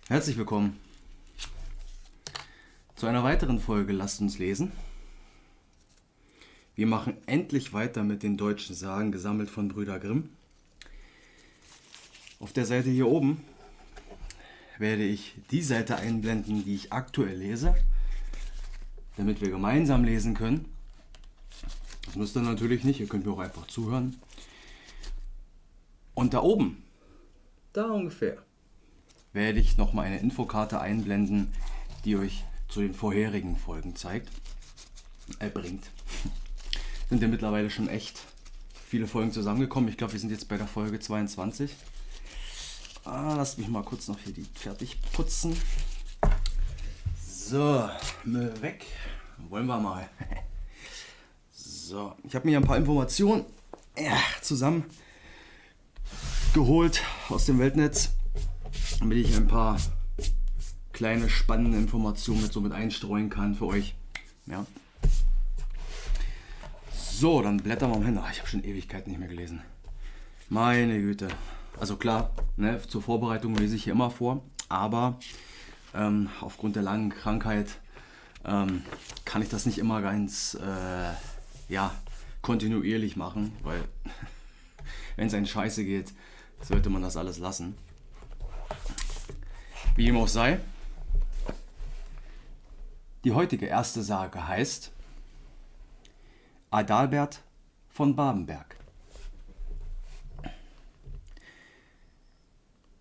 Herzlich willkommen zu einer weiteren Folge Lasst uns lesen. Wir machen endlich weiter mit den deutschen Sagen, gesammelt von Brüder Grimm. Auf der Seite hier oben werde ich die Seite einblenden, die ich aktuell lese, damit wir gemeinsam lesen können. Das müsst ihr natürlich nicht, ihr könnt mir auch einfach zuhören. Und da oben, da ungefähr, werde ich nochmal eine Infokarte einblenden, die euch zu den vorherigen Folgen bringt. Sind ja mittlerweile schon echt viele Folgen zusammengekommen. Ich glaube, wir sind jetzt bei der Folge 22. Lasst mich mal kurz noch hier die fertig putzen. So, Müll weg. Wollen wir mal. So, ich habe mir ein paar Informationen zusammen geholt aus dem Weltnetz, damit ich ein paar kleine spannende Informationen mit einstreuen kann für euch. Ja. So, dann blättern wir mal hin. Ich habe schon Ewigkeiten nicht mehr gelesen. Meine Güte. Also klar, ne, zur Vorbereitung lese ich hier immer vor, aber aufgrund der langen Krankheit kann ich das nicht immer ganz kontinuierlich machen, weil wenn es einen scheiße geht, sollte man das alles lassen. Wie ihm auch sei, die heutige erste Sage heißt Adalbert von Babenberg.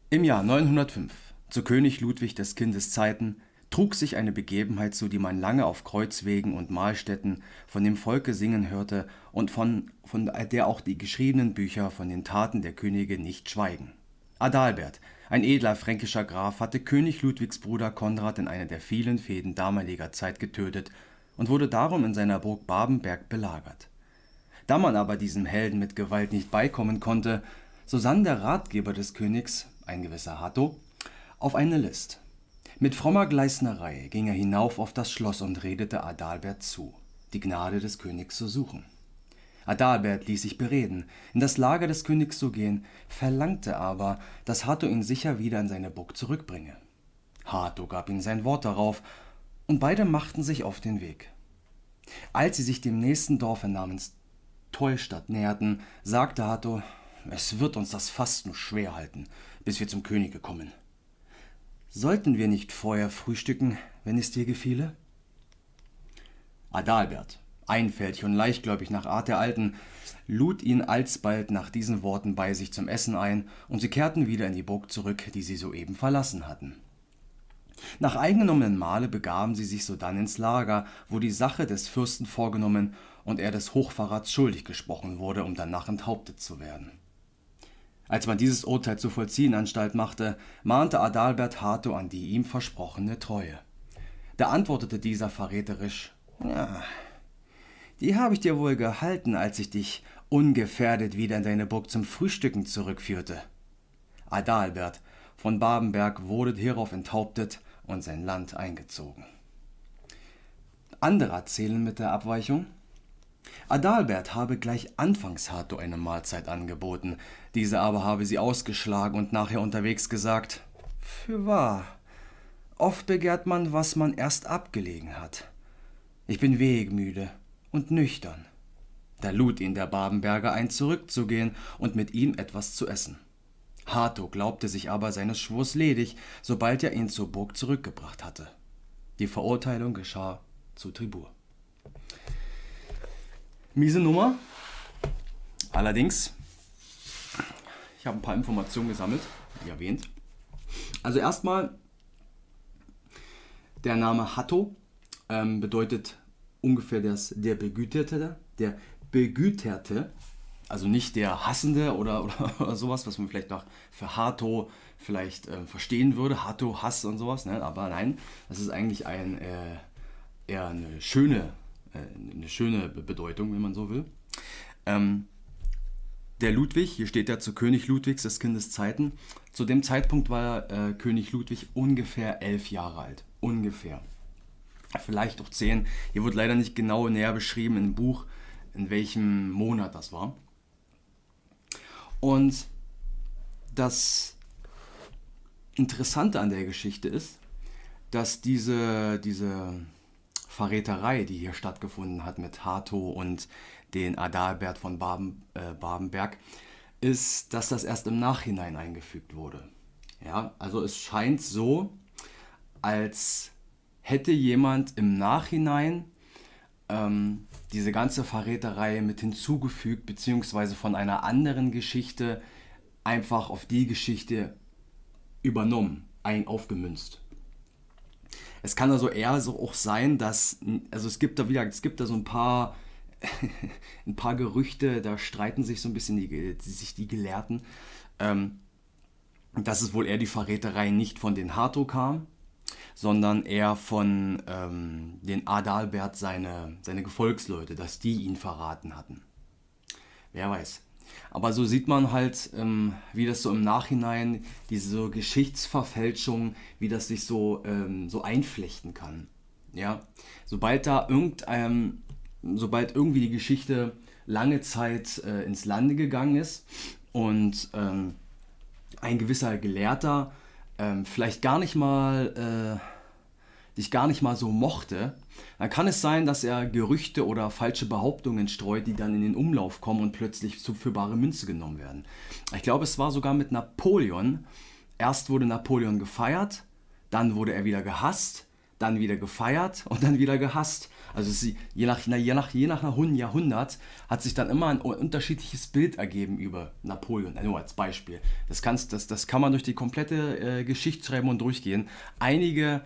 Im Jahr 905, zu König Ludwig des Kindes Zeiten, trug sich eine Begebenheit zu, die man lange auf Kreuzwegen und Mahlstätten von dem Volke singen hörte und von der auch die geschriebenen Bücher von den Taten der Könige nicht schweigen. Adalbert, ein edler fränkischer Graf, hatte König Ludwigs Bruder Konrad in einer der vielen Fehden damaliger Zeit getötet und wurde darum in seiner Burg Babenberg belagert. Da man aber diesem Helden mit Gewalt nicht beikommen konnte, so sann der Ratgeber des Königs, ein gewisser Hatto, auf eine List. Mit frommer Gleisnerei ging er hinauf auf das Schloss und redete Adalbert zu, die Gnade des Königs zu suchen. Adalbert ließ sich bereden, in das Lager des Königs zu gehen, verlangte aber, dass Hatto ihn sicher wieder in seine Burg zurückbringe. Hatto gab ihm sein Wort darauf, und beide machten sich auf den Weg. Als sie sich dem nächsten Dorfe namens Teustadt näherten, sagte Hatto: »Es wird uns das Fasten schwer halten, bis wir zum Könige kommen. Sollten wir nicht vorher frühstücken, wenn es dir gefiele?« Adalbert, einfältig und leichtgläubig nach Art der Alten, lud ihn alsbald nach diesen Worten bei sich zum Essen ein, und sie kehrten wieder in die Burg zurück, die sie soeben verlassen hatten. Nach eingenommenen Mahle begaben sie sich sodann ins Lager, wo die Sache des Fürsten vorgenommen und er des Hochverrats schuldig gesprochen wurde, um danach enthauptet zu werden. Als man dieses Urteil zu vollziehen Anstalt machte, mahnte Adalbert Hatto an die ihm versprochene Treue. Da antwortete dieser verräterisch: »Ja, die habe ich dir wohl gehalten, als ich dich ungefährdet wieder in deine Burg zum Frühstücken zurückführte.« Adalbert von Babenberg wurde hierauf enthauptet und sein Land eingezogen. Andere erzählen mit der Abweichung: Adalbert habe gleich anfangs Hatto eine Mahlzeit angeboten, dieser aber habe sie ausgeschlagen und nachher unterwegs gesagt: »Fürwahr, oft begehrt man, was man erst abgelegen hat. Ich bin wegmüde und nüchtern.« Da lud ihn der Babenberger ein, zurückzugehen und mit ihm etwas zu essen. Hatto glaubte sich aber seines Schwurs ledig, sobald er ihn zur Burg zurückgebracht hatte. Die Verurteilung geschah zu Tribur. Miese Nummer. Allerdings, ich habe ein paar Informationen gesammelt, wie erwähnt. Also erstmal, der Name Hatto bedeutet ungefähr der Begüterte, also nicht der Hassende oder sowas, was man vielleicht noch für Hatto vielleicht verstehen würde, Hatto, Hass und sowas, ne? Aber nein, das ist eigentlich eher eine schöne Bedeutung, wenn man so will. Der Ludwig, hier steht ja zu König Ludwigs des Kindes Zeiten. Zu dem Zeitpunkt war König Ludwig ungefähr 11 Jahre alt. Ungefähr. Vielleicht auch 10. Hier wird leider nicht genau näher beschrieben im Buch, in welchem Monat das war. Und das Interessante an der Geschichte ist, dass diese Verräterei, die hier stattgefunden hat mit Hato und den Adalbert von Babenberg, ist, dass das erst im Nachhinein eingefügt wurde. Ja, also es scheint so, als hätte jemand im Nachhinein diese ganze Verräterei mit hinzugefügt, beziehungsweise von einer anderen Geschichte einfach auf die Geschichte übernommen, aufgemünzt. Es kann also eher so auch sein, dass, also es gibt da so ein paar, ein paar Gerüchte, da streiten sich so ein bisschen die Gelehrten, dass es wohl eher die Verräterei nicht von den Hato kam, sondern eher von den Adalbert, seine Gefolgsleute, dass die ihn verraten hatten. Wer weiß. Aber so sieht man halt, wie das so im Nachhinein, diese so Geschichtsverfälschung, wie das sich so einflechten kann. Ja? Sobald irgendwie die Geschichte lange Zeit ins Lande gegangen ist und ein gewisser Gelehrter vielleicht dich gar nicht mal so mochte, dann kann es sein, dass er Gerüchte oder falsche Behauptungen streut, die dann in den Umlauf kommen und plötzlich für bare Münze genommen werden. Ich glaube, es war sogar mit Napoleon. Erst wurde Napoleon gefeiert, dann wurde er wieder gehasst, dann wieder gefeiert und dann wieder gehasst. Also je nach Jahrhundert hat sich dann immer ein unterschiedliches Bild ergeben über Napoleon. Nur als Beispiel. Das kann man durch die komplette Geschichtsschreibung durchgehen. Einige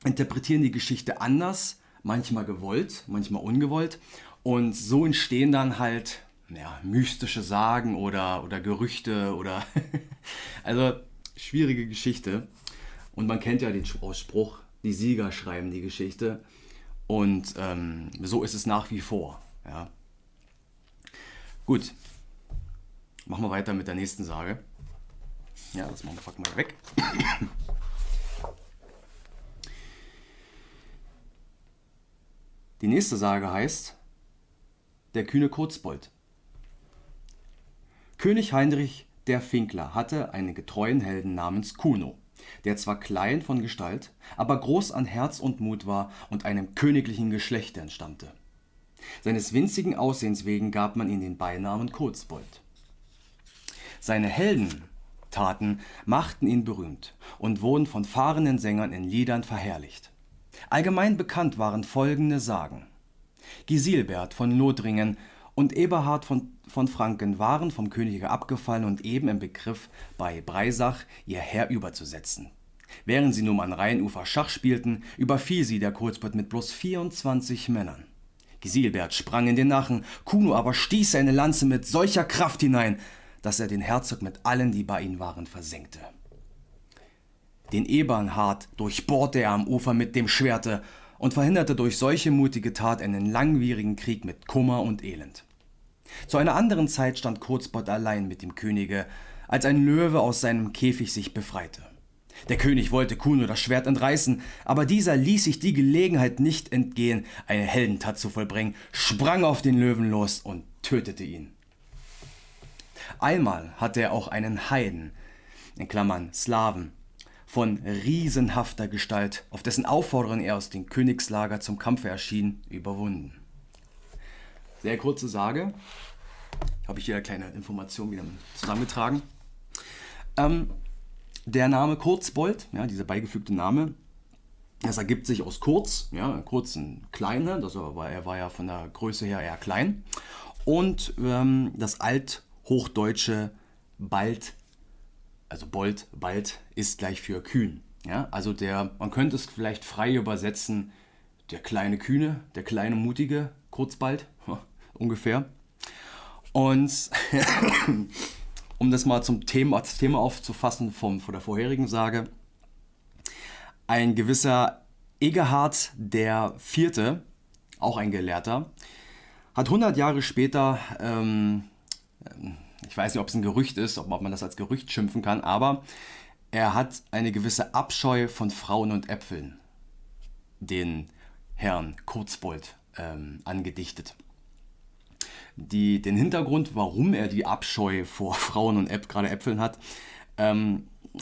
interpretieren die Geschichte anders, manchmal gewollt, manchmal ungewollt. Und so entstehen dann halt mystische Sagen oder Gerüchte oder also schwierige Geschichte. Und man kennt ja den Spruch, die Sieger schreiben die Geschichte. Und so ist es nach wie vor. Ja. Gut, machen wir weiter mit der nächsten Sage. Ja, das packen wir weg. Die nächste Sage heißt der kühne Kurzbold. König Heinrich der Finkler hatte einen getreuen Helden namens Kuno, der zwar klein von Gestalt, aber groß an Herz und Mut war und einem königlichen Geschlechte entstammte. Seines winzigen Aussehens wegen gab man ihm den Beinamen Kurzbold. Seine Heldentaten machten ihn berühmt und wurden von fahrenden Sängern in Liedern verherrlicht. Allgemein bekannt waren folgende Sagen. Gisilbert von Lothringen und Eberhard von Franken waren vom Könige abgefallen und eben im Begriff, bei Breisach ihr Heer überzusetzen. Während sie nun am Rheinufer Schach spielten, überfiel sie der Kurzbold mit bloß 24 Männern. Gisilbert sprang in den Nachen, Kuno aber stieß seine Lanze mit solcher Kraft hinein, dass er den Herzog mit allen, die bei ihm waren, versenkte. Den Eberhard durchbohrte er am Ufer mit dem Schwerte und verhinderte durch solche mutige Tat einen langwierigen Krieg mit Kummer und Elend. Zu einer anderen Zeit stand Kurzbold allein mit dem Könige, als ein Löwe aus seinem Käfig sich befreite. Der König wollte Kuno das Schwert entreißen, aber dieser ließ sich die Gelegenheit nicht entgehen, eine Heldentat zu vollbringen, sprang auf den Löwen los und tötete ihn. Einmal hatte er auch einen Heiden, in Klammern Slawen, von riesenhafter Gestalt, auf dessen Aufforderung er aus dem Königslager zum Kampfe erschien, überwunden. Sehr kurze Sage, habe ich hier eine kleine Information wieder zusammengetragen. Der Name Kurzbold, ja, dieser beigefügte Name, das ergibt sich aus kurz, ja, kurz ein kleiner, er war ja von der Größe her eher klein, und das althochdeutsche bald, also Bold, bald ist gleich für kühn. Ja, also man könnte es vielleicht frei übersetzen, der kleine Kühne, der kleine Mutige, Kurzbald, ungefähr. Und um das mal das Thema aufzufassen von der vorherigen Sage, ein gewisser Egerhard der Vierte, auch ein Gelehrter, hat 100 Jahre später, ich weiß nicht, ob es ein Gerücht ist, ob man das als Gerücht schimpfen kann, aber er hat eine gewisse Abscheu von Frauen und Äpfeln den Herrn Kurzbold angedichtet. Den Hintergrund, warum er die Abscheu vor Frauen und gerade Äpfeln hat,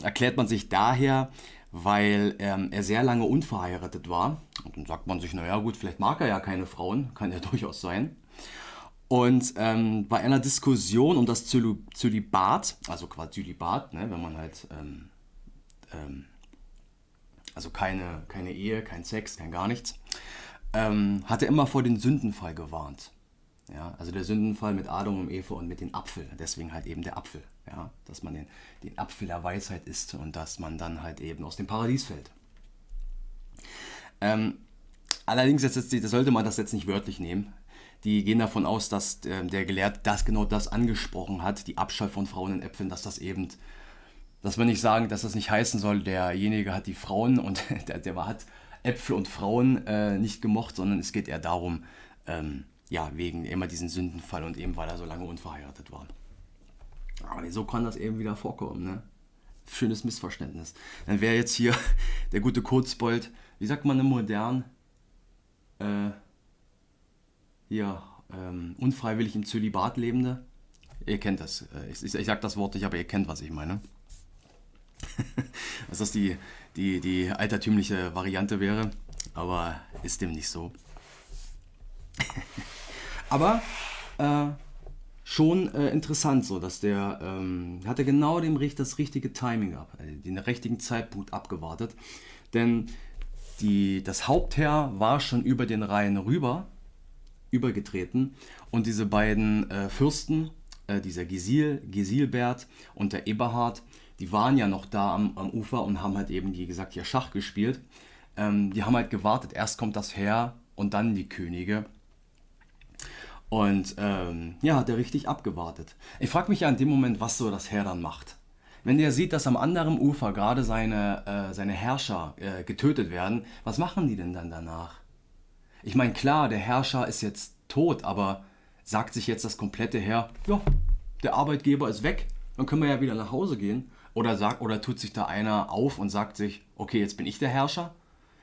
erklärt man sich daher, weil er sehr lange unverheiratet war. Und dann sagt man sich, naja gut, vielleicht mag er ja keine Frauen, kann ja durchaus sein. Und bei einer Diskussion um das Zölibat, also quasi Zölibat, ne, wenn man halt, also keine Ehe, kein Sex, kein gar nichts, hat er immer vor den Sündenfall gewarnt. Ja, also der Sündenfall mit Adam und Eva und mit dem Apfel, deswegen halt eben der Apfel, ja, dass man den Apfel der Weisheit isst und dass man dann halt eben aus dem Paradies fällt. Allerdings, das sollte man das jetzt nicht wörtlich nehmen. Die gehen davon aus, dass der Gelehrte genau das angesprochen hat, die Abscheu von Frauen in Äpfeln, dass wir nicht sagen, dass das nicht heißen soll, derjenige hat die Frauen und der hat Äpfel und Frauen nicht gemocht, sondern es geht eher darum, ja, wegen immer diesen Sündenfall und eben weil er so lange unverheiratet war. Aber so kann das eben wieder vorkommen, ne? Schönes Missverständnis. Dann wäre jetzt hier der gute Kurzbold, wie sagt man im Modern, unfreiwillig im Zölibat lebende. Ihr kennt das. Ich sag das Wort nicht, aber ihr kennt, was ich meine. Dass das die altertümliche Variante wäre, aber ist dem nicht so. Aber schon interessant so, dass der hatte genau das richtige Timing gehabt, den richtigen Zeitpunkt abgewartet. Denn das Hauptheer war schon über den Rhein übergetreten und diese beiden Fürsten, dieser Gisilbert und der Eberhard, die waren ja noch da am Ufer und haben halt eben, wie gesagt, hier Schach gespielt. Die haben halt gewartet, erst kommt das Heer und dann die Könige. Und hat er richtig abgewartet. Ich frage mich ja in dem Moment, was so das Heer dann macht. Wenn der sieht, dass am anderen Ufer gerade seine Herrscher getötet werden, was machen die denn dann danach? Ich meine, klar, der Herrscher ist jetzt tot, aber sagt sich jetzt das komplette Heer, ja, der Arbeitgeber ist weg, dann können wir ja wieder nach Hause gehen. Oder tut sich da einer auf und sagt sich, okay, jetzt bin ich der Herrscher,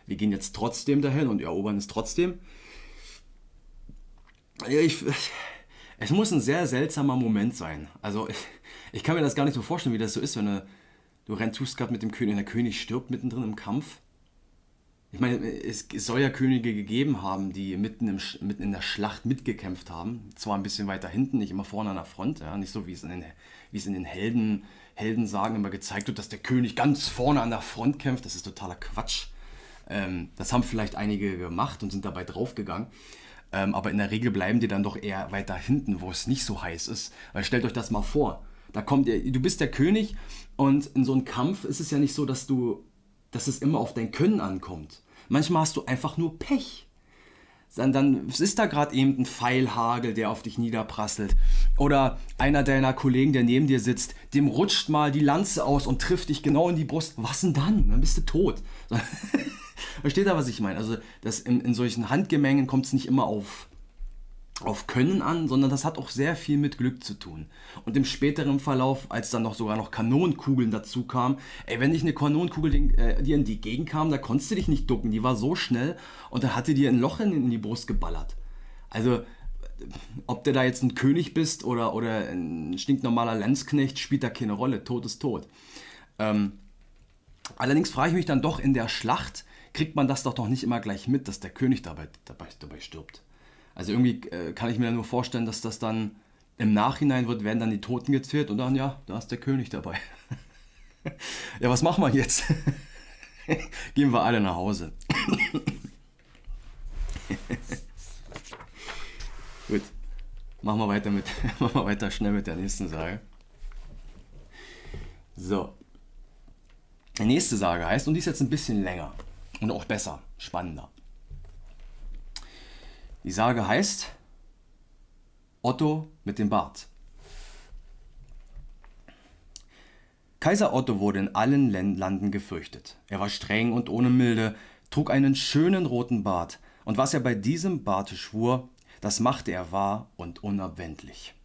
wir gehen jetzt trotzdem dahin und erobern es trotzdem. Es muss ein sehr seltsamer Moment sein. Also ich kann mir das gar nicht so vorstellen, wie das so ist, wenn du tust gerade mit dem König und der König stirbt mittendrin im Kampf. Ich meine, es soll ja Könige gegeben haben, die mitten in der Schlacht mitgekämpft haben. Zwar ein bisschen weiter hinten, nicht immer vorne an der Front. Ja, nicht so, wie es in den Heldensagen immer gezeigt wird, dass der König ganz vorne an der Front kämpft. Das ist totaler Quatsch. Das haben vielleicht einige gemacht und sind dabei draufgegangen. Aber in der Regel bleiben die dann doch eher weiter hinten, wo es nicht so heiß ist. Weil stellt euch das mal vor. Du bist der König und in so einem Kampf ist es ja nicht so, dass es immer auf dein Können ankommt. Manchmal hast du einfach nur Pech. Dann ist da gerade eben ein Pfeilhagel, der auf dich niederprasselt. Oder einer deiner Kollegen, der neben dir sitzt, dem rutscht mal die Lanze aus und trifft dich genau in die Brust. Was denn dann? Dann bist du tot. Versteht ihr, was ich meine? Also in solchen Handgemengen kommt es nicht immer auf Können an, sondern das hat auch sehr viel mit Glück zu tun. Und im späteren Verlauf, als dann sogar noch Kanonenkugeln dazu kamen, wenn dich eine Kanonenkugel dir in die Gegend kam, da konntest du dich nicht ducken, die war so schnell und dann hatte dir ein Loch in die Brust geballert. Also, ob du da jetzt ein König bist oder ein stinknormaler Landsknecht, spielt da keine Rolle, Tod ist tot. Allerdings frage ich mich dann doch, in der Schlacht kriegt man das doch nicht immer gleich mit, dass der König dabei stirbt. Also irgendwie kann ich mir dann nur vorstellen, dass das dann im Nachhinein werden dann die Toten gezählt und dann, ja, da ist der König dabei. Ja, was machen wir jetzt? Gehen wir alle nach Hause. Gut, machen wir weiter schnell mit der nächsten Sage. So. Die nächste Sage heißt, und die ist jetzt ein bisschen länger und auch besser, spannender. Die Sage heißt Otto mit dem Bart. Kaiser Otto wurde in allen Landen gefürchtet. Er war streng und ohne Milde, trug einen schönen roten Bart, und was er bei diesem Barte schwur, das machte er wahr und unabwendlich.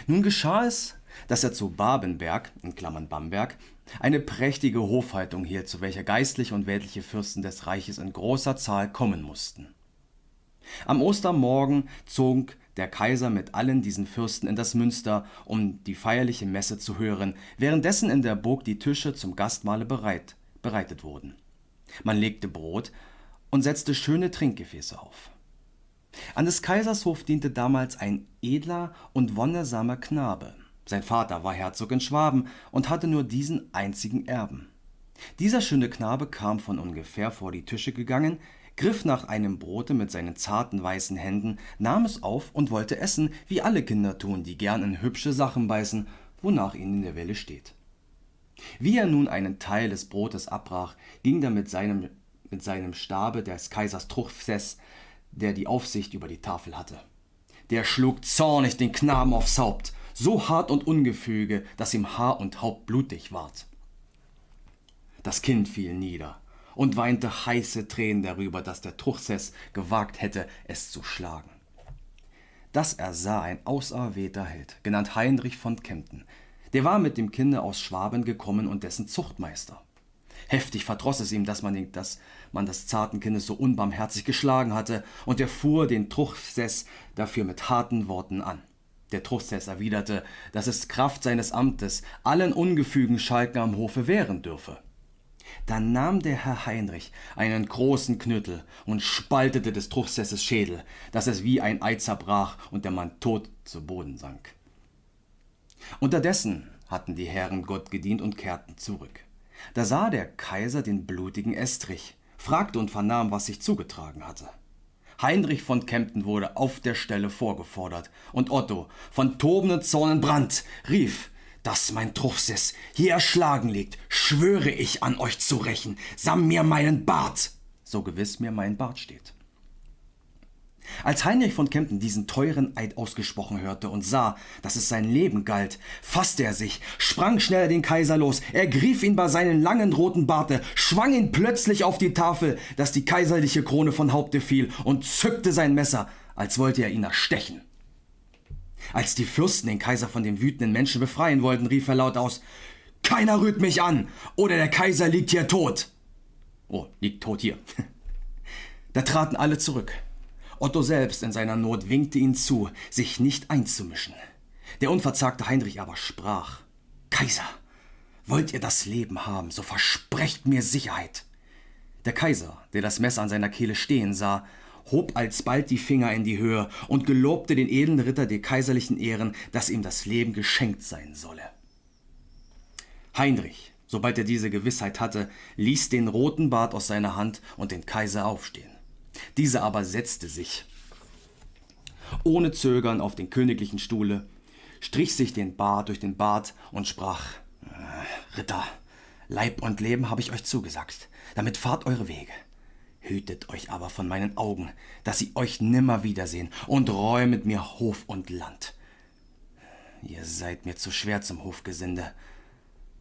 Nun geschah es, dass er zu Babenberg, in Klammern Bamberg, eine prächtige Hofhaltung hielt, zu welcher geistliche und weltliche Fürsten des Reiches in großer Zahl kommen mussten. Am Ostermorgen zog der Kaiser mit allen diesen Fürsten in das Münster, um die feierliche Messe zu hören, währenddessen in der Burg die Tische zum Gastmahle bereitet wurden. Man legte Brot und setzte schöne Trinkgefäße auf. An des Kaisers Hof diente damals ein edler und wonnersamer Knabe. Sein Vater war Herzog in Schwaben und hatte nur diesen einzigen Erben. Dieser schöne Knabe kam von ungefähr vor die Tische gegangen, griff nach einem Brote mit seinen zarten weißen Händen, nahm es auf und wollte essen, wie alle Kinder tun, die gern in hübsche Sachen beißen, wonach ihnen in der Welle steht. Wie er nun einen Teil des Brotes abbrach, ging er mit seinem Stabe des Kaisers Truchsess, der die Aufsicht über die Tafel hatte. Der schlug zornig den Knaben aufs Haupt, so hart und ungefüge, dass ihm Haar und Haupt blutig ward. Das Kind fiel nieder und weinte heiße Tränen darüber, dass der Truchsess gewagt hätte, es zu schlagen. Das ersah ein auserwählter Held, genannt Heinrich von Kempten. Der war mit dem Kinde aus Schwaben gekommen und dessen Zuchtmeister. Heftig verdross es ihm, dass man das zarten Kindes so unbarmherzig geschlagen hatte, und er fuhr den Truchsess dafür mit harten Worten an. Der Truchsess erwiderte, dass es Kraft seines Amtes allen ungefügen Schalken am Hofe wehren dürfe. Dann nahm der Herr Heinrich einen großen Knüttel und spaltete des Truchsesses Schädel, dass es wie ein Ei zerbrach und der Mann tot zu Boden sank. Unterdessen hatten die Herren Gott gedient und kehrten zurück. Da sah der Kaiser den blutigen Estrich, fragte und vernahm, was sich zugetragen hatte. Heinrich von Kempten wurde auf der Stelle vorgefordert, und Otto, von tobenden Zorn entbrannt, rief: »Dass mein Truchsess hier erschlagen liegt, schwöre ich an euch zu rächen, samt mir meinen Bart, so gewiss mir mein Bart steht.« Als Heinrich von Kempten diesen teuren Eid ausgesprochen hörte und sah, dass es sein Leben galt, fasste er sich, sprang schnell den Kaiser los, ergriff ihn bei seinen langen roten Barte, schwang ihn plötzlich auf die Tafel, dass die kaiserliche Krone von Haupte fiel, und zückte sein Messer, als wollte er ihn erstechen. Als die Fürsten den Kaiser von dem wütenden Menschen befreien wollten, rief er laut aus: »Keiner rührt mich an, oder der Kaiser liegt hier tot!« Oh, liegt tot hier. Da traten alle zurück. Otto selbst in seiner Not winkte ihnen zu, sich nicht einzumischen. Der unverzagte Heinrich aber sprach: »Kaiser, wollt ihr das Leben haben, so versprecht mir Sicherheit.« Der Kaiser, der das Messer an seiner Kehle stehen sah, hob alsbald die Finger in die Höhe und gelobte den edlen Ritter der kaiserlichen Ehren, dass ihm das Leben geschenkt sein solle. Heinrich, sobald er diese Gewissheit hatte, ließ den roten Bart aus seiner Hand und den Kaiser aufstehen. Dieser aber setzte sich ohne Zögern auf den königlichen Stuhle, strich sich den Bart durch den Bart und sprach: »Ritter, Leib und Leben habe ich euch zugesagt, damit fahrt eure Wege. Hütet euch aber von meinen Augen, dass sie euch nimmer wiedersehen, und räumet mir Hof und Land. Ihr seid mir zu schwer zum Hofgesinde,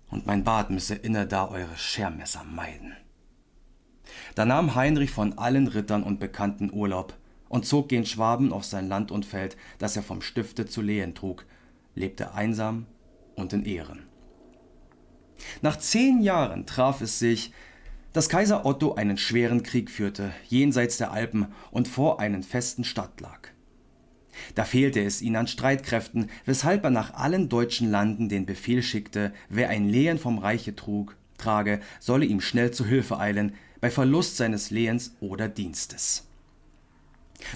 und mein Bart müsse innerdar eure Schermesser meiden.« Da nahm Heinrich von allen Rittern und Bekannten Urlaub und zog gen Schwaben auf sein Land und Feld, das er vom Stifte zu Lehen trug, lebte einsam und in Ehren. Nach 10 Jahren traf es sich, dass Kaiser Otto einen schweren Krieg führte, jenseits der Alpen und vor einer festen Stadt lag. Da fehlte es ihm an Streitkräften, weshalb er nach allen deutschen Landen den Befehl schickte, wer ein Lehen vom Reiche trage, solle ihm schnell zu Hilfe eilen, bei Verlust seines Lehens oder Dienstes.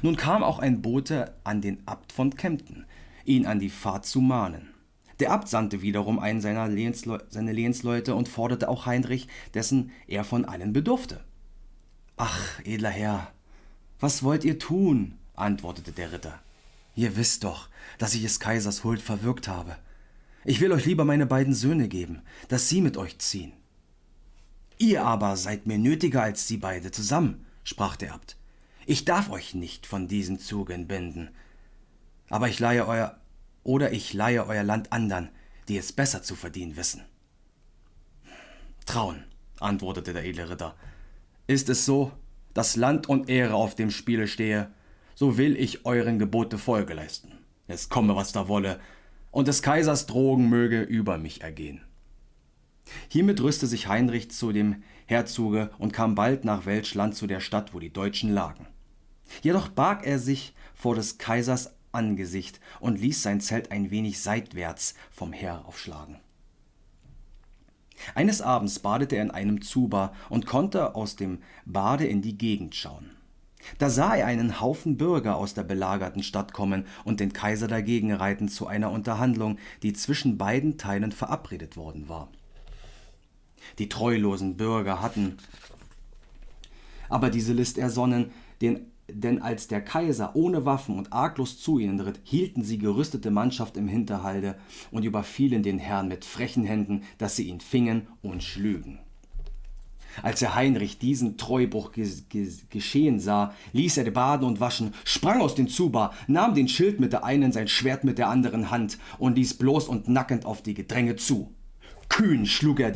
Nun kam auch ein Bote an den Abt von Kempten, ihn an die Fahrt zu mahnen. Der Abt sandte wiederum einen seine Lehensleute und forderte auch Heinrich, dessen er von allen bedurfte. »Ach, edler Herr, was wollt ihr tun?« antwortete der Ritter. »Ihr wisst doch, dass ich des Kaisers Huld verwirkt habe. Ich will euch lieber meine beiden Söhne geben, dass sie mit euch ziehen.« »Ihr aber seid mir nötiger als sie beide zusammen«, sprach der Abt. »Ich darf euch nicht von diesen Zuge entbinden, aber ich leihe euer Land andern, die es besser zu verdienen wissen.« »Traun«, antwortete der edle Ritter, »ist es so, dass Land und Ehre auf dem Spiele stehe, so will ich euren Gebote Folge leisten. Es komme, was da wolle, und des Kaisers Drogen möge über mich ergehen.« Hiermit rüstete sich Heinrich zu dem Herzoge und kam bald nach Welschland zu der Stadt, wo die Deutschen lagen. Jedoch barg er sich vor des Kaisers Angesicht und ließ sein Zelt ein wenig seitwärts vom Heer aufschlagen. Eines Abends badete er in einem Zuber und konnte aus dem Bade in die Gegend schauen. Da sah er einen Haufen Bürger aus der belagerten Stadt kommen und den Kaiser dagegen reiten zu einer Unterhandlung, die zwischen beiden Teilen verabredet worden war. Die treulosen Bürger hatten aber diese List ersonnen, denn als der Kaiser ohne Waffen und arglos zu ihnen ritt, hielten sie gerüstete Mannschaft im Hinterhalde und überfielen den Herrn mit frechen Händen, dass sie ihn fingen und schlügen. Als Herr Heinrich diesen Treubruch geschehen sah, ließ er baden und waschen, sprang aus dem Zuber, nahm den Schild mit der einen, sein Schwert mit der anderen Hand und ließ bloß und nackend auf die Gedränge zu. Kühn schlug er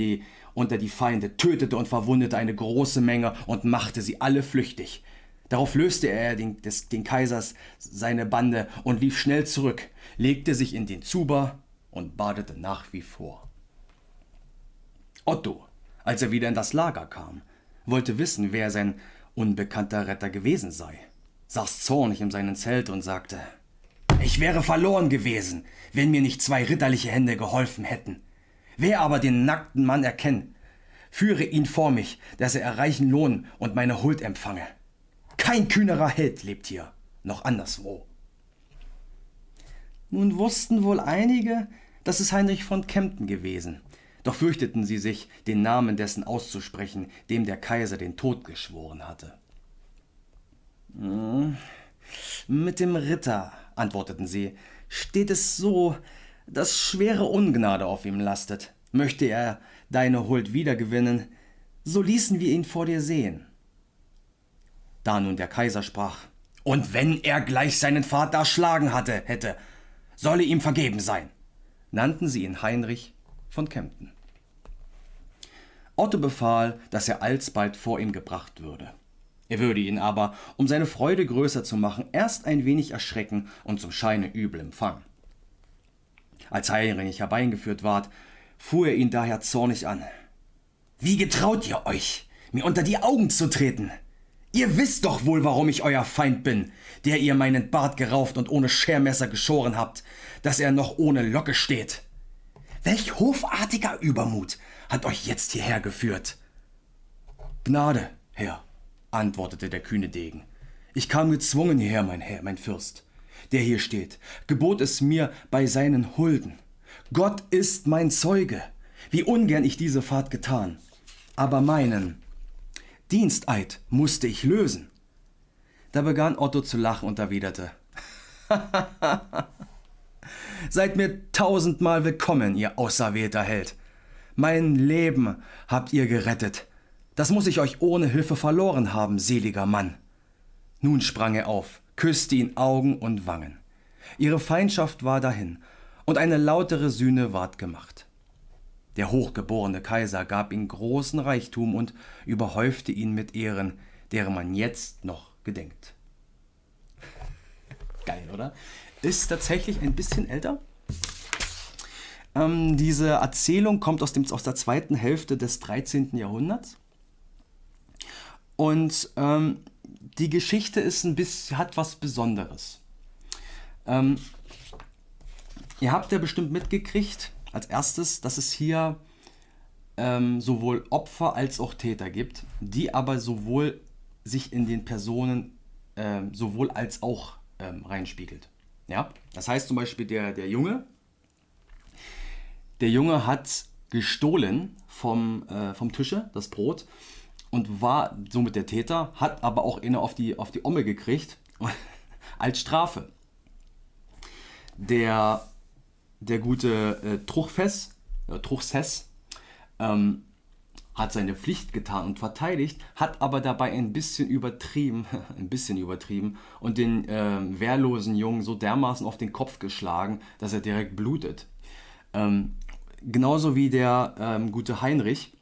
unter die Feinde, tötete und verwundete eine große Menge und machte sie alle flüchtig. Darauf löste er den Kaisers seine Bande und lief schnell zurück, legte sich in den Zuber und badete nach wie vor. Otto, als er wieder in das Lager kam, wollte wissen, wer sein unbekannter Retter gewesen sei, saß zornig in seinem Zelt und sagte: »Ich wäre verloren gewesen, wenn mir nicht 2 ritterliche Hände geholfen hätten. Wer aber den nackten Mann erkennt, führe ihn vor mich, dass er reichen Lohn und meine Huld empfange. Kein kühnerer Held lebt hier, noch anderswo.« Nun wussten wohl einige, dass es Heinrich von Kempten gewesen, doch fürchteten sie sich, den Namen dessen auszusprechen, dem der Kaiser den Tod geschworen hatte. »Mit dem Ritter«, antworteten sie, »steht es so, dass schwere Ungnade auf ihm lastet. Möchte er deine Huld wiedergewinnen, so ließen wir ihn vor dir sehen.« Da nun der Kaiser sprach: »Und wenn er gleich seinen Vater erschlagen hätte, solle ihm vergeben sein«, nannten sie ihn Heinrich von Kempten. Otto befahl, dass er alsbald vor ihm gebracht würde. Er würde ihn aber, um seine Freude größer zu machen, erst ein wenig erschrecken und zum Scheine übel empfangen. Als Heinrich herbeigeführt ward, fuhr er ihn daher zornig an: »Wie getraut ihr euch, mir unter die Augen zu treten? Ihr wisst doch wohl, warum ich euer Feind bin, der ihr meinen Bart gerauft und ohne Schermesser geschoren habt, dass er noch ohne Locke steht. Welch hofartiger Übermut hat euch jetzt hierher geführt?« »Gnade, Herr«, antwortete der kühne Degen. »Ich kam gezwungen hierher, mein Herr, mein Fürst. Der hier steht, gebot es mir bei seinen Hulden. Gott ist mein Zeuge, wie ungern ich diese Fahrt getan. Aber meinen Diensteid musste ich lösen.« Da begann Otto zu lachen und erwiderte: »Seid mir 1000-mal willkommen, ihr auserwählter Held. Mein Leben habt ihr gerettet. Das muss ich euch ohne Hilfe verloren haben, seliger Mann.« Nun sprang er auf, küsste ihn Augen und Wangen. Ihre Feindschaft war dahin, und eine lautere Sühne ward gemacht. Der hochgeborene Kaiser gab ihm großen Reichtum und überhäufte ihn mit Ehren, deren man jetzt noch gedenkt. Geil, oder? Ist tatsächlich ein bisschen älter. Diese Erzählung kommt aus der zweiten Hälfte des 13. Jahrhunderts. Und die Geschichte hat was Besonderes. Ihr habt ja bestimmt mitgekriegt, als erstes, dass es hier sowohl Opfer als auch Täter gibt, die aber sowohl sich in den Personen sowohl als auch reinspiegelt. Ja? Das heißt zum Beispiel der Junge hat gestohlen vom Tische das Brot und war somit der Täter, hat aber auch eine auf die Omme gekriegt als Strafe. Der gute Truchsess hat seine Pflicht getan und verteidigt, hat aber dabei ein bisschen übertrieben und den wehrlosen Jungen so dermaßen auf den Kopf geschlagen, dass er direkt blutet. Genauso wie der gute Heinrich.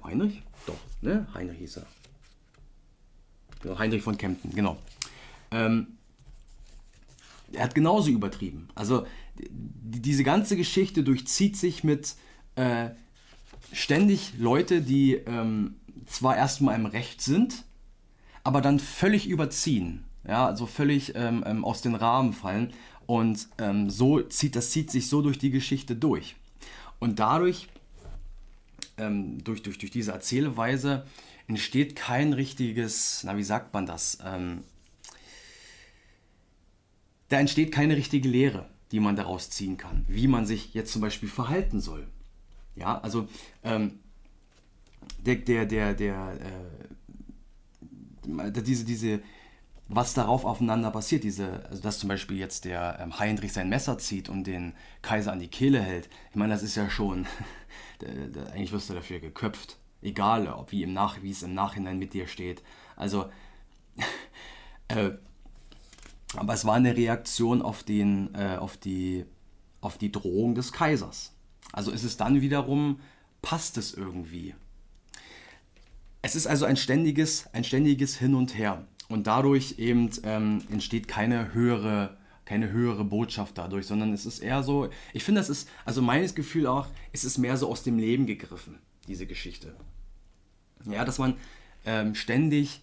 Heinrich? Doch, ne? Heinrich hieß er. Genau, Heinrich von Kempten, genau. Er hat genauso übertrieben. Also diese ganze Geschichte durchzieht sich mit ständig Leute, die zwar erstmal im Recht sind, aber dann völlig überziehen Ja, also völlig aus den Rahmen fallen. Und das zieht sich so durch die Geschichte durch. Und dadurch, durch diese Erzählweise, entsteht kein richtiges, na wie sagt man das, da entsteht keine richtige Lehre, die man daraus ziehen kann, wie man sich jetzt zum Beispiel verhalten soll. Ja, also der, der, der, der, diese, was darauf aufeinander passiert, also dass zum Beispiel jetzt der Heinrich sein Messer zieht und den Kaiser an die Kehle hält, ich meine, das ist ja schon, eigentlich wirst du dafür geköpft, egal ob wie es im Nachhinein mit dir steht. Also, äh, aber es war eine Reaktion auf die Drohung des Kaisers. Also ist es dann wiederum, passt es irgendwie. Es ist also ein ständiges Hin und Her. Und dadurch eben entsteht keine höhere Botschaft dadurch, sondern es ist eher so, ich finde, das ist, also meines Gefühl auch, es ist mehr so aus dem Leben gegriffen, diese Geschichte. Ja, dass man ständig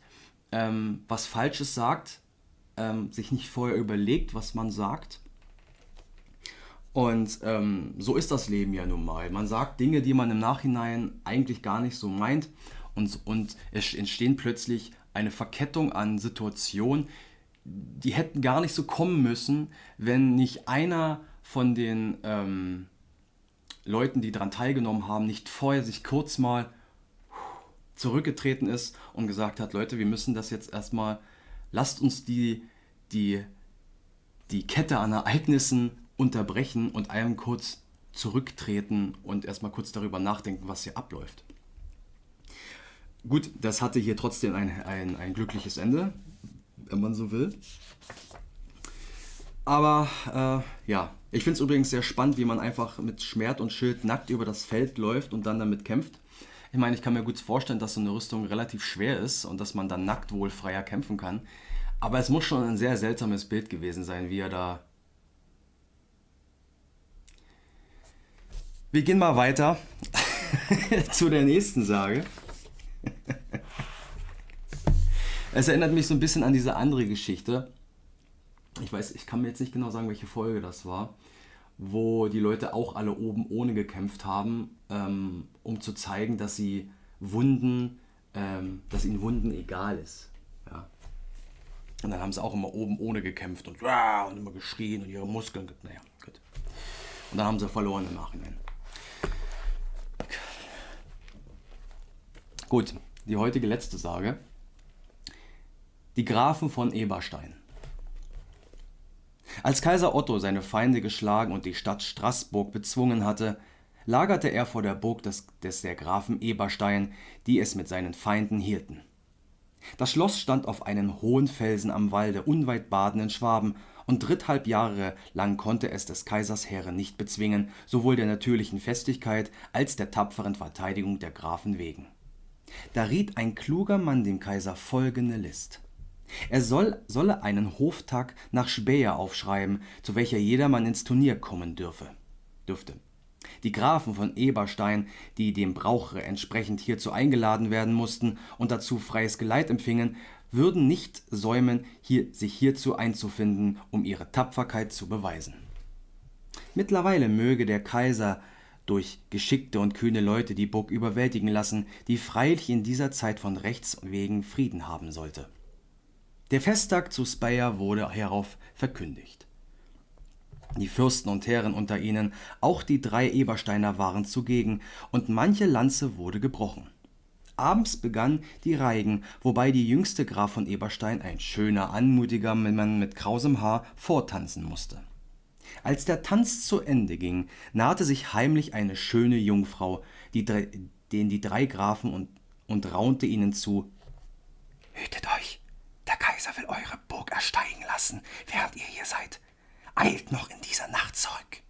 was Falsches sagt, sich nicht vorher überlegt, was man sagt. Und so ist das Leben ja nun mal. Man sagt Dinge, die man im Nachhinein eigentlich gar nicht so meint. Und es entstehen plötzlich eine Verkettung an Situationen, die hätten gar nicht so kommen müssen, wenn nicht einer von den Leuten, die daran teilgenommen haben, nicht vorher sich kurz mal zurückgetreten ist und gesagt hat, Leute, wir müssen das jetzt erstmal, lasst uns die, die Kette an Ereignissen unterbrechen und einem kurz zurücktreten und erstmal kurz darüber nachdenken, was hier abläuft. Gut, das hatte hier trotzdem ein glückliches Ende, wenn man so will. Aber ja, ich finde es übrigens sehr spannend, wie man einfach mit Schwert und Schild nackt über das Feld läuft und dann damit kämpft. Ich meine, ich kann mir gut vorstellen, dass so eine Rüstung relativ schwer ist und dass man dann nackt wohl freier kämpfen kann. Aber es muss schon ein sehr seltsames Bild gewesen sein, wie er da. Wir gehen mal weiter zu der nächsten Sage. Es erinnert mich so ein bisschen an diese andere Geschichte. Ich kann mir jetzt nicht genau sagen, welche Folge das war, wo die Leute auch alle oben ohne gekämpft haben, um zu zeigen, dass ihnen Wunden egal ist. Ja. Und dann haben sie auch immer oben ohne gekämpft und immer geschrien und ihre Muskeln. Naja, gut. Und dann haben sie verloren im Nachhinein. Gut, die heutige letzte Sage. Die Grafen von Eberstein. Als Kaiser Otto seine Feinde geschlagen und die Stadt Straßburg bezwungen hatte, lagerte er vor der Burg der Grafen Eberstein, die es mit seinen Feinden hielten. Das Schloss stand auf einem hohen Felsen am Walde unweit Baden in Schwaben, und 3,5 Jahre lang konnte es des Kaisers Heere nicht bezwingen, sowohl der natürlichen Festigkeit als der tapferen Verteidigung der Grafen wegen. Da riet ein kluger Mann dem Kaiser folgende List: Er solle einen Hoftag nach Speyer aufschreiben, zu welcher jedermann ins Turnier kommen dürfte. Die Grafen von Eberstein, die dem Brauche entsprechend hierzu eingeladen werden mussten und dazu freies Geleit empfingen, würden nicht säumen, sich hierzu einzufinden, um ihre Tapferkeit zu beweisen. Mittlerweile möge der Kaiser durch geschickte und kühne Leute die Burg überwältigen lassen, die freilich in dieser Zeit von Rechts wegen Frieden haben sollte. Der Festtag zu Speyer wurde hierauf verkündigt. Die Fürsten und Herren unter ihnen, auch die 3 Ebersteiner waren zugegen, und manche Lanze wurde gebrochen. Abends begann die Reigen, wobei die jüngste Graf von Eberstein, ein schöner, anmutiger Mann mit krausem Haar, vortanzen musste. Als der Tanz zu Ende ging, nahte sich heimlich eine schöne Jungfrau, den die 3 Grafen und raunte ihnen zu: Hütet euch, der Kaiser will eure Burg ersteigen lassen, während ihr hier seid. Eilt noch in dieser Nacht zurück.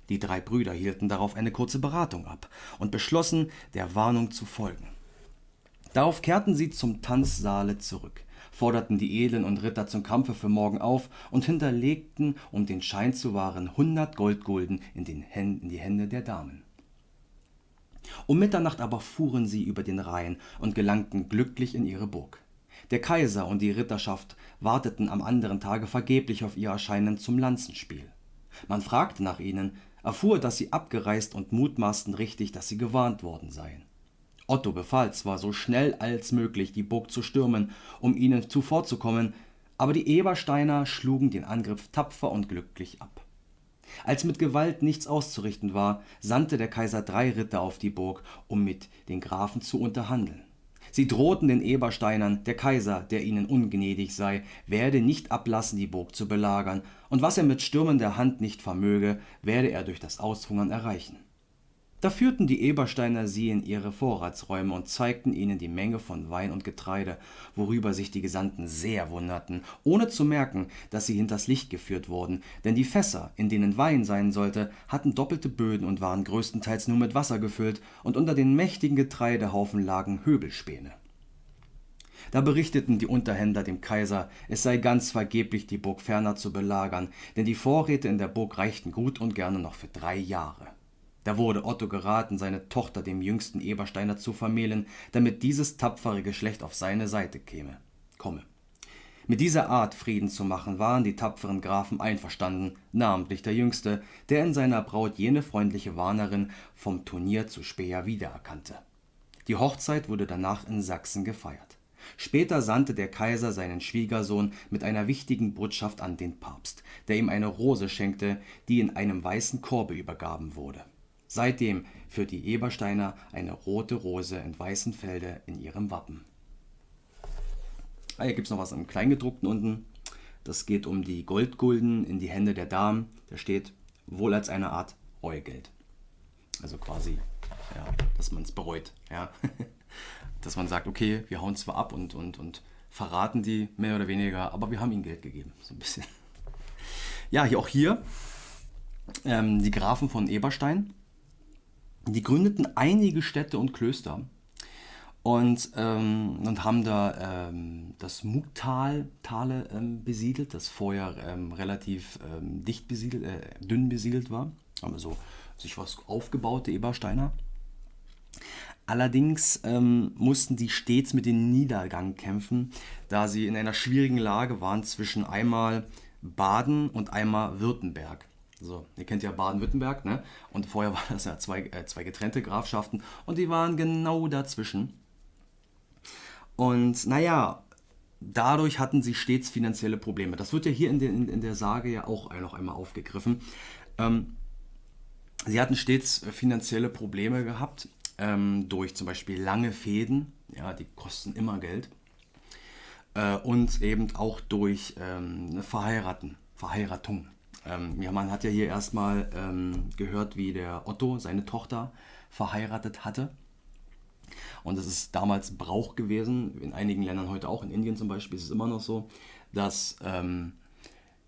Die 3 Brüder hielten darauf eine kurze Beratung ab und beschlossen, der Warnung zu folgen. Darauf kehrten sie zum Tanzsaale zurück, forderten die Edlen und Ritter zum Kampfe für morgen auf und hinterlegten, um den Schein zu wahren, 100 Goldgulden in die Hände der Damen. Um Mitternacht aber fuhren sie über den Rhein und gelangten glücklich in ihre Burg. Der Kaiser und die Ritterschaft warteten am anderen Tage vergeblich auf ihr Erscheinen zum Lanzenspiel. Man fragte nach ihnen, erfuhr, dass sie abgereist und mutmaßten richtig, dass sie gewarnt worden seien. Otto befahl zwar, so schnell als möglich die Burg zu stürmen, um ihnen zuvorzukommen, aber die Ebersteiner schlugen den Angriff tapfer und glücklich ab. Als mit Gewalt nichts auszurichten war, sandte der Kaiser 3 Ritter auf die Burg, um mit den Grafen zu unterhandeln. Sie drohten den Ebersteinern, der Kaiser, der ihnen ungnädig sei, werde nicht ablassen, die Burg zu belagern, und was er mit Stürmen der Hand nicht vermöge, werde er durch das Aushungern erreichen. Da führten die Ebersteiner sie in ihre Vorratsräume und zeigten ihnen die Menge von Wein und Getreide, worüber sich die Gesandten sehr wunderten, ohne zu merken, dass sie hinters Licht geführt wurden, denn die Fässer, in denen Wein sein sollte, hatten doppelte Böden und waren größtenteils nur mit Wasser gefüllt, und unter den mächtigen Getreidehaufen lagen Höbelspäne. Da berichteten die Unterhändler dem Kaiser, es sei ganz vergeblich, die Burg ferner zu belagern, denn die Vorräte in der Burg reichten gut und gerne noch für 3 Jahre. Da wurde Otto geraten, seine Tochter dem jüngsten Ebersteiner zu vermählen, damit dieses tapfere Geschlecht auf seine Seite komme. Mit dieser Art Frieden zu machen, waren die tapferen Grafen einverstanden, namentlich der Jüngste, der in seiner Braut jene freundliche Warnerin vom Turnier zu Speyer wiedererkannte. Die Hochzeit wurde danach in Sachsen gefeiert. Später sandte der Kaiser seinen Schwiegersohn mit einer wichtigen Botschaft an den Papst, der ihm eine Rose schenkte, die in einem weißen Korbe übergaben wurde. Seitdem führt die Ebersteiner eine rote Rose in weißem Felde in ihrem Wappen. Hier gibt es noch was im Kleingedruckten unten. Das geht um die Goldgulden in die Hände der Damen. Da steht wohl als eine Art Reugeld. Also quasi, ja, dass man es bereut. Ja. Dass man sagt, okay, wir hauen zwar ab und verraten die mehr oder weniger, aber wir haben ihnen Geld gegeben. So ein bisschen. Ja, auch hier die Grafen von Eberstein. Die gründeten einige Städte und Klöster und haben da das Mugtal besiedelt, das vorher relativ dünn besiedelt war. Haben also sich was aufgebaut, die Ebersteiner. Allerdings mussten die stets mit dem Niedergang kämpfen, da sie in einer schwierigen Lage waren zwischen einmal Baden und einmal Württemberg. So, ihr kennt ja Baden-Württemberg, ne? Und vorher waren das ja zwei getrennte Grafschaften und die waren genau dazwischen. Und naja, dadurch hatten sie stets finanzielle Probleme. Das wird ja hier in der Sage ja auch noch einmal aufgegriffen. Sie hatten stets finanzielle Probleme gehabt, durch zum Beispiel lange Fehden, ja, die kosten immer Geld, und eben auch durch eine Verheiratung. Ja, man hat ja hier erstmal gehört, wie der Otto seine Tochter verheiratet hatte. Und das ist damals Brauch gewesen, in einigen Ländern heute auch, in Indien zum Beispiel ist es immer noch so, dass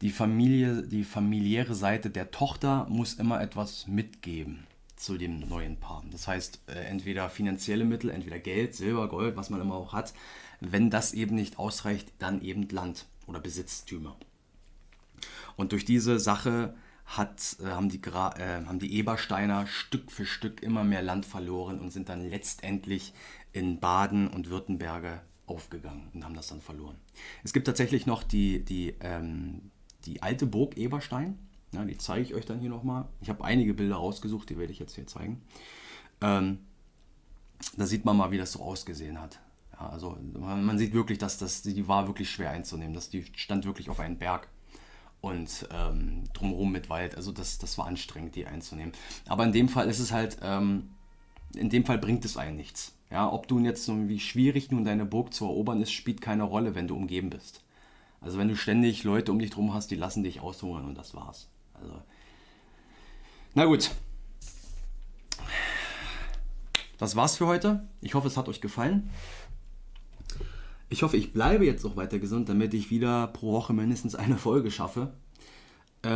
die familiäre Seite der Tochter muss immer etwas mitgeben zu dem neuen Paar. Das heißt, entweder finanzielle Mittel, entweder Geld, Silber, Gold, was man immer auch hat. Wenn das eben nicht ausreicht, dann eben Land oder Besitztümer. Und durch diese Sache haben die Ebersteiner Stück für Stück immer mehr Land verloren und sind dann letztendlich in Baden und Württemberge aufgegangen und haben das dann verloren. Es gibt tatsächlich noch die alte Burg Eberstein. Ja, die zeige ich euch dann hier nochmal. Ich habe einige Bilder rausgesucht, die werde ich jetzt hier zeigen. Da sieht man mal, wie das so ausgesehen hat. Ja, also man sieht wirklich, dass die war wirklich schwer einzunehmen. Die stand wirklich auf einem Berg. Und drumherum mit Wald, also das war anstrengend, die einzunehmen. Aber in dem Fall ist es halt, in dem Fall bringt es einen nichts. Ja, ob du jetzt so wie schwierig nun deine Burg zu erobern ist, spielt keine Rolle, wenn du umgeben bist. Also wenn du ständig Leute um dich drum hast, die lassen dich aushungern und das war's. Also, na gut. Das war's für heute. Ich hoffe, es hat euch gefallen. Ich hoffe, ich bleibe jetzt auch weiter gesund, damit ich wieder pro Woche mindestens eine Folge schaffe. Ich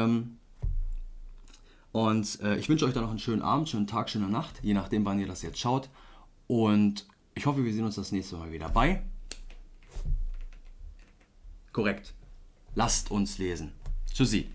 wünsche euch dann noch einen schönen Abend, schönen Tag, schöne Nacht, je nachdem, wann ihr das jetzt schaut. Und ich hoffe, wir sehen uns das nächste Mal wieder bei. Korrekt. Lasst uns lesen. Tschüssi.